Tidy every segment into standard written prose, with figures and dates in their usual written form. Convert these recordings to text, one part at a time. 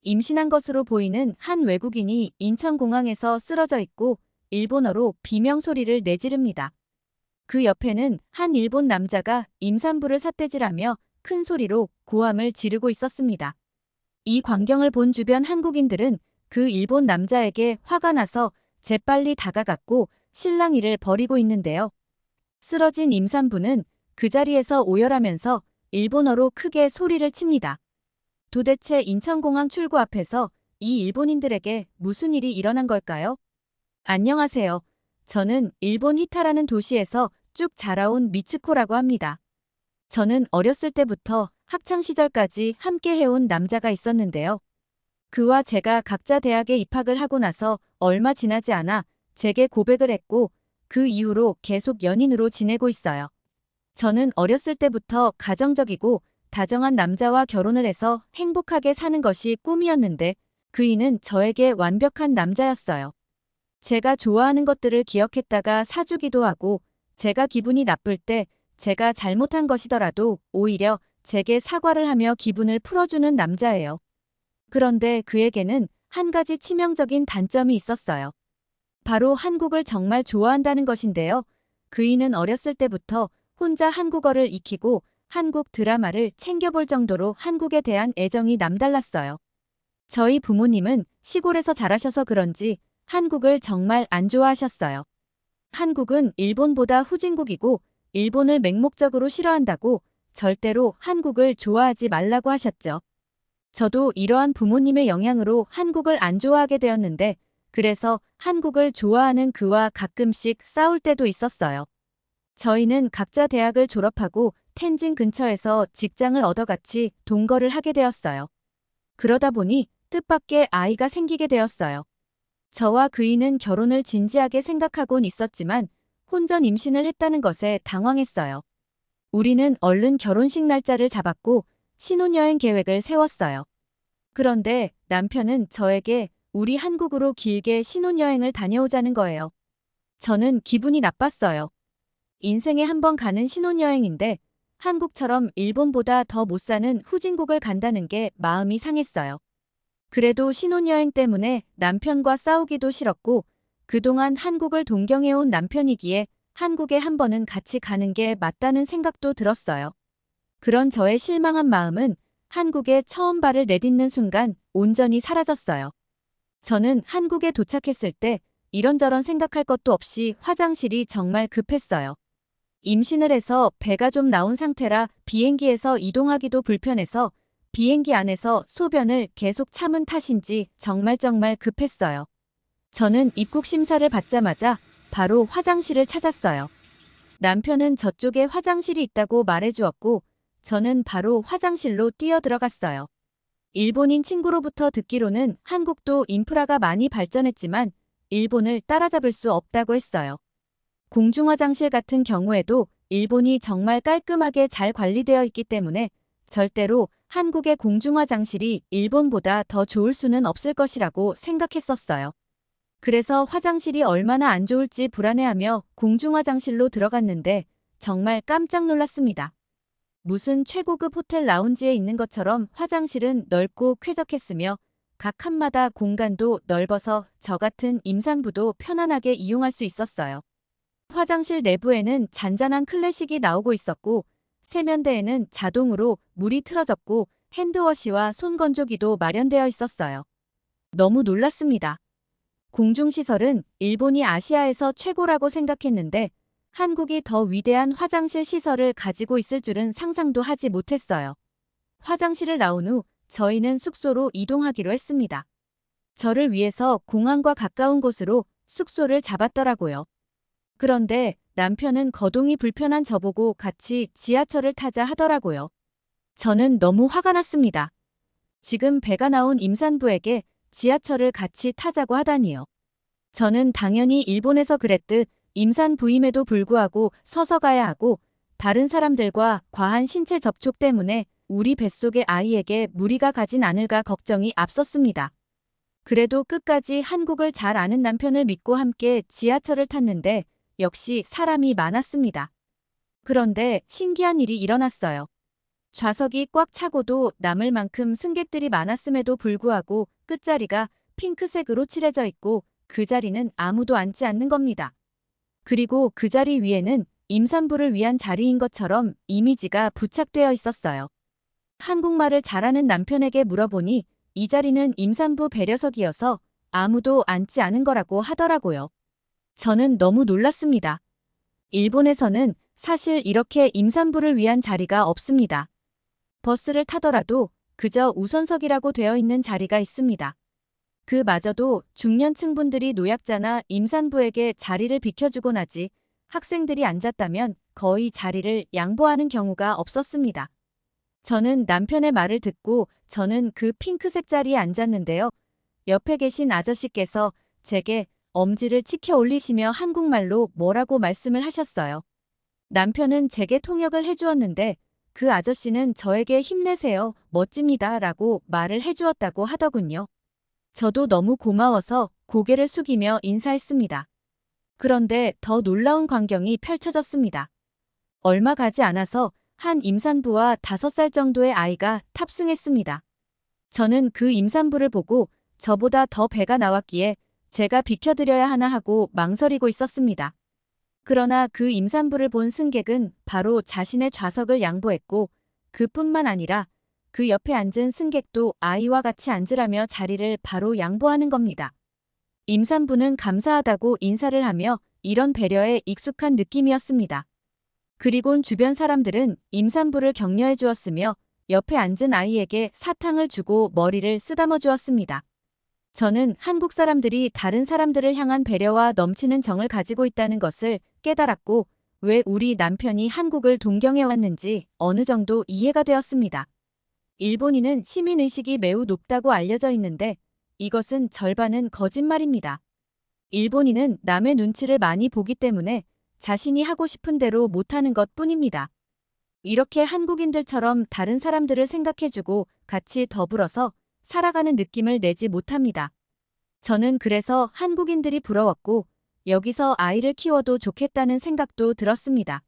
임신한 것으로 보이는 한 외국인이 인천공항에서 쓰러져 있고 일본어로 비명 소리를 내지릅니다. 그 옆에는 한 일본 남자가 임산부를 삿대질하며 큰 소리로 고함을 지르고 있었습니다. 이 광경을 본 주변 한국인들은 그 일본 남자에게 화가 나서 재빨리 다가갔고 실랑이를 벌이고 있는데요. 쓰러진 임산부는 그 자리에서 오열하면서 일본어로 크게 소리를 칩니다. 도대체 인천공항 출구 앞에서 이 일본인들에게 무슨 일이 일어난 걸까요? 안녕하세요. 저는 일본 히타라는 도시에서 쭉 자라온 미츠코라고 합니다. 저는 어렸을 때부터 학창시절까지 함께 해온 남자가 있었는데요. 그와 제가 각자 대학에 입학을 하고 나서 얼마 지나지 않아 제게 고백을 했고 그 이후로 계속 연인으로 지내고 있어요. 저는 어렸을 때부터 가정적이고 다정한 남자와 결혼을 해서 행복하게 사는 것이 꿈이었는데 그이는 저에게 완벽한 남자였어요. 제가 좋아하는 것들을 기억했다가 사주기도 하고 제가 기분이 나쁠 때 제가 잘못한 것이더라도 오히려 제게 사과를 하며 기분을 풀어주는 남자예요. 그런데 그에게는 한 가지 치명적인 단점이 있었어요. 바로 한국을 정말 좋아한다는 것인데요. 그이는 어렸을 때부터 혼자 한국어를 익히고 한국 드라마를 챙겨볼 정도로 한국에 대한 애정이 남달랐어요. 저희 부모님은 시골에서 자라셔서 그런지 한국을 정말 안 좋아하셨어요. 한국은 일본보다 후진국이고 일본을 맹목적으로 싫어한다고 절대로 한국을 좋아하지 말라고 하셨죠. 저도 이러한 부모님의 영향으로 한국을 안 좋아하게 되었는데 그래서 한국을 좋아하는 그와 가끔씩 싸울 때도 있었어요. 저희는 각자 대학을 졸업하고 텐진 근처에서 직장을 얻어 같이 동거를 하게 되었어요. 그러다 보니 뜻밖의 아이가 생기게 되었어요. 저와 그이는 결혼을 진지하게 생각하곤 있었지만 혼전 임신을 했다는 것에 당황했어요. 우리는 얼른 결혼식 날짜를 잡았고 신혼여행 계획을 세웠어요. 그런데 남편은 저에게 우리 한국으로 길게 신혼여행을 다녀오자는 거예요. 저는 기분이 나빴어요. 인생에 한 번 가는 신혼여행인데 한국처럼 일본보다 더 못 사는 후진국을 간다는 게 마음이 상했어요. 그래도 신혼여행 때문에 남편과 싸우기도 싫었고 그동안 한국을 동경해온 남편이기에 한국에 한 번은 같이 가는 게 맞다는 생각도 들었어요. 그런 저의 실망한 마음은 한국에 처음 발을 내딛는 순간 온전히 사라졌어요. 저는 한국에 도착했을 때 이런저런 생각할 것도 없이 화장실이 정말 급했어요. 임신을 해서 배가 좀 나온 상태라 비행기에서 이동하기도 불편해서 비행기 안에서 소변을 계속 참은 탓인지 정말 급했어요. 저는 입국 심사를 받자마자 바로 화장실을 찾았어요. 남편은 저쪽에 화장실이 있다고 말해주었고 저는 바로 화장실로 뛰어들어갔어요. 일본인 친구로부터 듣기로는 한국도 인프라가 많이 발전했지만 일본을 따라잡을 수 없다고 했어요. 공중화장실 같은 경우에도 일본이 정말 깔끔하게 잘 관리되어 있기 때문에 절대로 한국의 공중화장실이 일본보다 더 좋을 수는 없을 것이라고 생각했었어요. 그래서 화장실이 얼마나 안 좋을지 불안해하며 공중화장실로 들어갔는데 정말 깜짝 놀랐습니다. 무슨 최고급 호텔 라운지에 있는 것처럼 화장실은 넓고 쾌적했으며 각 칸마다 공간도 넓어서 저 같은 임산부도 편안하게 이용할 수 있었어요. 화장실 내부에는 잔잔한 클래식이 나오고 있었고 세면대에는 자동으로 물이 틀어졌고 핸드워시와 손건조기도 마련되어 있었어요. 너무 놀랐습니다. 공중시설은 일본이 아시아에서 최고라고 생각했는데 한국이 더 위대한 화장실 시설을 가지고 있을 줄은 상상도 하지 못했어요. 화장실을 나온 후 저희는 숙소로 이동하기로 했습니다. 저를 위해서 공항과 가까운 곳으로 숙소를 잡았더라고요. 그런데 남편은 거동이 불편한 저보고 같이 지하철을 타자 하더라고요. 저는 너무 화가 났습니다. 지금 배가 나온 임산부에게 지하철을 같이 타자고 하다니요. 저는 당연히 일본에서 그랬듯 임산부임에도 불구하고 서서 가야 하고 다른 사람들과 과한 신체 접촉 때문에 우리 뱃속의 아이에게 무리가 가진 않을까 걱정이 앞섰습니다. 그래도 끝까지 한국을 잘 아는 남편을 믿고 함께 지하철을 탔는데 역시 사람이 많았습니다. 그런데 신기한 일이 일어났어요. 좌석이 꽉 차고도 남을 만큼 승객들이 많았음에도 불구하고 끝자리가 핑크색으로 칠해져 있고 그 자리는 아무도 앉지 않는 겁니다. 그리고 그 자리 위에는 임산부를 위한 자리인 것처럼 이미지가 부착되어 있었어요. 한국말을 잘하는 남편에게 물어보니 이 자리는 임산부 배려석이어서 아무도 앉지 않은 거라고 하더라고요. 저는 너무 놀랐습니다. 일본에서는 사실 이렇게 임산부를 위한 자리가 없습니다. 버스를 타더라도 그저 우선석이라고 되어 있는 자리가 있습니다. 그마저도 중년층 분들이 노약자나 임산부에게 자리를 비켜주곤 하지 학생들이 앉았다면 거의 자리를 양보하는 경우가 없었습니다. 저는 남편의 말을 듣고 저는 그 핑크색 자리에 앉았는데요. 옆에 계신 아저씨께서 제게 엄지를 치켜 올리시며 한국말로 뭐라고 말씀을 하셨어요. 남편은 제게 통역을 해주었는데 그 아저씨는 저에게 힘내세요, 멋집니다 라고 말을 해주었다고 하더군요. 저도 너무 고마워서 고개를 숙이며 인사했습니다. 그런데 더 놀라운 광경이 펼쳐졌습니다. 얼마 가지 않아서 한 임산부와 5살 정도의 아이가 탑승했습니다. 저는 그 임산부를 보고 저보다 더 배가 나왔기에 제가 비켜드려야 하나 하고 망설이고 있었습니다. 그러나 그 임산부를 본 승객은 바로 자신의 좌석을 양보했고 그뿐만 아니라 그 옆에 앉은 승객도 아이와 같이 앉으라며 자리를 바로 양보하는 겁니다. 임산부는 감사하다고 인사를 하며 이런 배려에 익숙한 느낌이었습니다. 그리곤 주변 사람들은 임산부를 격려해 주었으며 옆에 앉은 아이에게 사탕을 주고 머리를 쓰다머 주었습니다. 저는 한국 사람들이 다른 사람들을 향한 배려와 넘치는 정을 가지고 있다는 것을 깨달았고 왜 우리 남편이 한국을 동경해 왔는지 어느 정도 이해가 되었습니다. 일본인은 시민의식이 매우 높다고 알려져 있는데 이것은 절반은 거짓말입니다. 일본인은 남의 눈치를 많이 보기 때문에 자신이 하고 싶은 대로 못하는 것 뿐입니다. 이렇게 한국인들처럼 다른 사람들을 생각해주고 같이 더불어서 살아가는 느낌을 내지 못합니다. 저는 그래서 한국인들이 부러웠고 여기서 아이를 키워도 좋겠다는 생각도 들었습니다.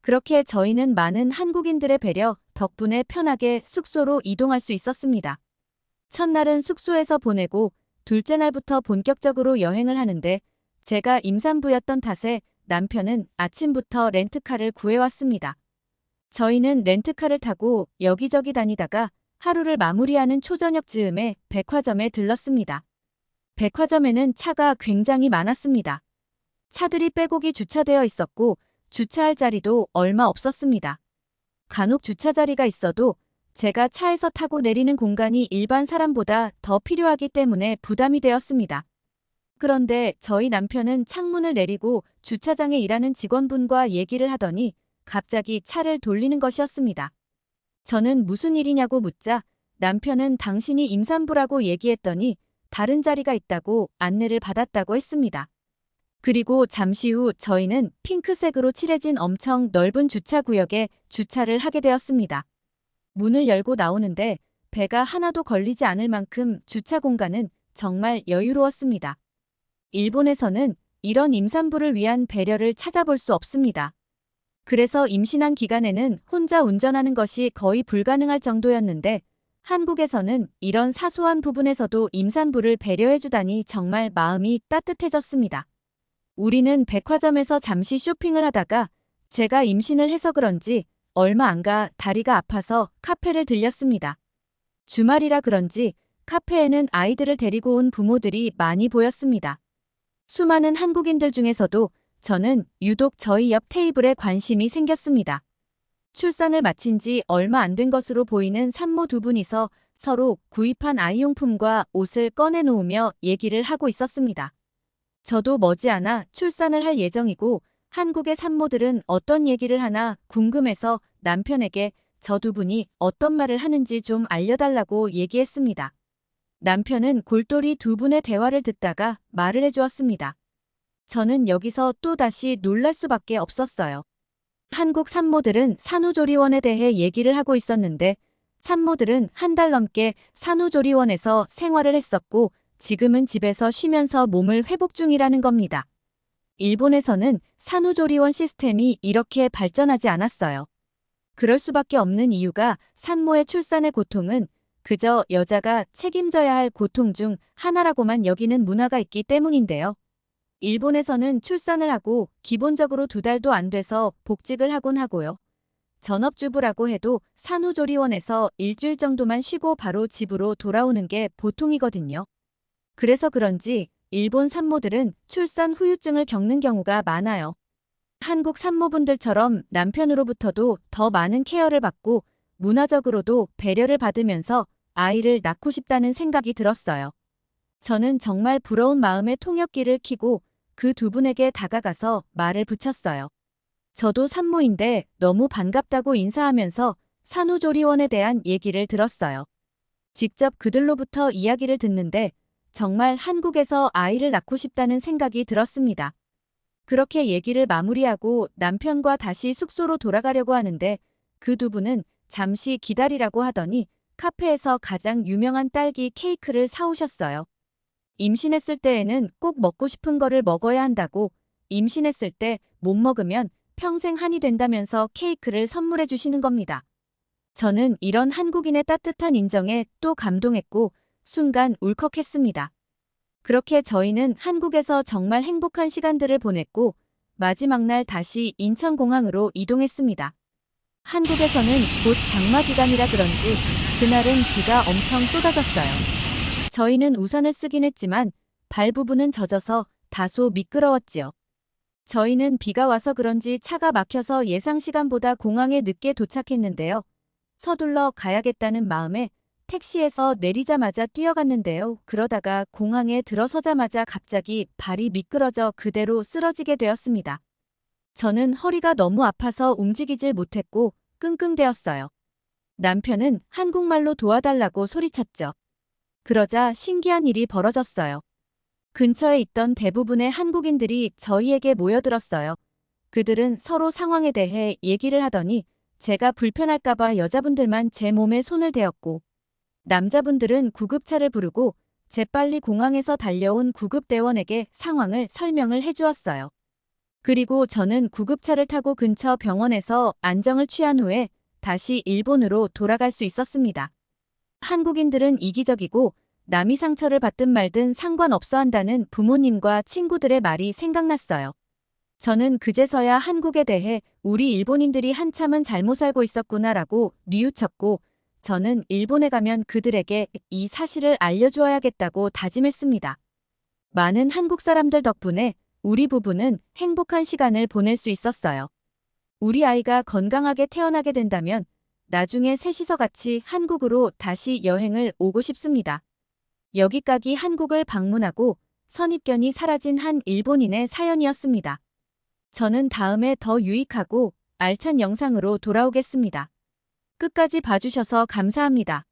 그렇게 저희는 많은 한국인들의 배려 덕분에 편하게 숙소로 이동할 수 있었습니다. 첫날은 숙소에서 보내고 둘째 날부터 본격적으로 여행을 하는데 제가 임산부였던 탓에 남편은 아침부터 렌트카를 구해왔습니다. 저희는 렌트카를 타고 여기저기 다니다가 하루를 마무리하는 초저녁 즈음에 백화점에 들렀습니다. 백화점에는 차가 굉장히 많았습니다. 차들이 빼곡히 주차되어 있었고 주차할 자리도 얼마 없었습니다. 간혹 주차 자리가 있어도 제가 차에서 타고 내리는 공간이 일반 사람보다 더 필요하기 때문에 부담이 되었습니다. 그런데 저희 남편은 창문을 내리고 주차장에 일하는 직원분과 얘기를 하더니 갑자기 차를 돌리는 것이었습니다. 저는 무슨 일이냐고 묻자 남편은 당신이 임산부라고 얘기했더니 다른 자리가 있다고 안내를 받았다고 했습니다. 그리고 잠시 후 저희는 핑크색으로 칠해진 엄청 넓은 주차구역에 주차를 하게 되었습니다. 문을 열고 나오는데 배가 하나도 걸리지 않을 만큼 주차 공간은 정말 여유로웠습니다. 일본에서는 이런 임산부를 위한 배려를 찾아볼 수 없습니다. 그래서 임신한 기간에는 혼자 운전하는 것이 거의 불가능할 정도였는데 한국에서는 이런 사소한 부분에서도 임산부를 배려해주다니 정말 마음이 따뜻해졌습니다. 우리는 백화점에서 잠시 쇼핑을 하다가 제가 임신을 해서 그런지 얼마 안 가 다리가 아파서 카페를 들렸습니다. 주말이라 그런지 카페에는 아이들을 데리고 온 부모들이 많이 보였습니다. 수많은 한국인들 중에서도 저는 유독 저희 옆 테이블에 관심이 생겼습니다. 출산을 마친 지 얼마 안 된 것으로 보이는 산모 두 분이서 서로 구입한 아이용품과 옷을 꺼내놓으며 얘기를 하고 있었습니다. 저도 머지않아 출산을 할 예정이고 한국의 산모들은 어떤 얘기를 하나 궁금해서 남편에게 저 두 분이 어떤 말을 하는지 좀 알려달라고 얘기했습니다. 남편은 골똘히 두 분의 대화를 듣다가 말을 해주었습니다. 저는 여기서 또다시 놀랄 수밖에 없었어요. 한국 산모들은 산후조리원에 대해 얘기를 하고 있었는데 산모들은 한 달 넘게 산후조리원에서 생활을 했었고 지금은 집에서 쉬면서 몸을 회복 중이라는 겁니다. 일본에서는 산후조리원 시스템이 이렇게 발전하지 않았어요. 그럴 수밖에 없는 이유가 산모의 출산의 고통은 그저 여자가 책임져야 할 고통 중 하나라고만 여기는 문화가 있기 때문인데요. 일본에서는 출산을 하고 기본적으로 2달도 안 돼서 복직을 하곤 하고요. 전업주부라고 해도 산후조리원에서 일주일 정도만 쉬고 바로 집으로 돌아오는 게 보통이거든요. 그래서 그런지 일본 산모들은 출산 후유증을 겪는 경우가 많아요. 한국 산모분들처럼 남편으로부터도 더 많은 케어를 받고 문화적으로도 배려를 받으면서 아이를 낳고 싶다는 생각이 들었어요. 저는 정말 부러운 마음에 통역기를 켜고 그 2분에게 다가가서 말을 붙였어요. 저도 산모인데 너무 반갑다고 인사하면서 산후조리원에 대한 얘기를 들었어요. 직접 그들로부터 이야기를 듣는데 정말 한국에서 아이를 낳고 싶다는 생각이 들었습니다. 그렇게 얘기를 마무리하고 남편과 다시 숙소로 돌아가려고 하는데 그 2분은 잠시 기다리라고 하더니 카페에서 가장 유명한 딸기 케이크를 사오셨어요. 임신했을 때에는 꼭 먹고 싶은 거를 먹어야 한다고, 임신했을 때 못 먹으면 평생 한이 된다면서 케이크를 선물해 주시는 겁니다. 저는 이런 한국인의 따뜻한 인정에 또 감동했고 순간 울컥했습니다. 그렇게 저희는 한국에서 정말 행복한 시간들을 보냈고 마지막 날 다시 인천공항으로 이동했습니다. 한국에서는 곧 장마 기간이라 그런지 그날은 비가 엄청 쏟아졌어요. 저희는 우산을 쓰긴 했지만 발 부분은 젖어서 다소 미끄러웠지요. 저희는 비가 와서 그런지 차가 막혀서 예상 시간보다 공항에 늦게 도착했는데요. 서둘러 가야겠다는 마음에 택시에서 내리자마자 뛰어갔는데요. 그러다가 공항에 들어서자마자 갑자기 발이 미끄러져 그대로 쓰러지게 되었습니다. 저는 허리가 너무 아파서 움직이질 못했고 끙끙대었어요. 남편은 한국말로 도와달라고 소리쳤죠. 그러자 신기한 일이 벌어졌어요. 근처에 있던 대부분의 한국인들이 저희에게 모여들었어요. 그들은 서로 상황에 대해 얘기를 하더니 제가 불편할까봐 여자분들만 제 몸에 손을 대었고 남자분들은 구급차를 부르고 재빨리 공항에서 달려온 구급대원에게 상황을 설명을 해주었어요. 그리고 저는 구급차를 타고 근처 병원에서 안정을 취한 후에 다시 일본으로 돌아갈 수 있었습니다. 한국인들은 이기적이고 남이 상처를 받든 말든 상관없어 한다는 부모님과 친구들의 말이 생각났어요. 저는 그제서야 한국에 대해 우리 일본인들이 한참은 잘못 살고 있었구나라고 뉘우쳤고 저는 일본에 가면 그들에게 이 사실을 알려주어야겠다고 다짐했습니다. 많은 한국 사람들 덕분에 우리 부부는 행복한 시간을 보낼 수 있었어요. 우리 아이가 건강하게 태어나게 된다면 나중에 셋이서 같이 한국으로 다시 여행을 오고 싶습니다. 여기까지 한국을 방문하고 선입견이 사라진 한 일본인의 사연이었습니다. 저는 다음에 더 유익하고 알찬 영상으로 돌아오겠습니다. 끝까지 봐주셔서 감사합니다.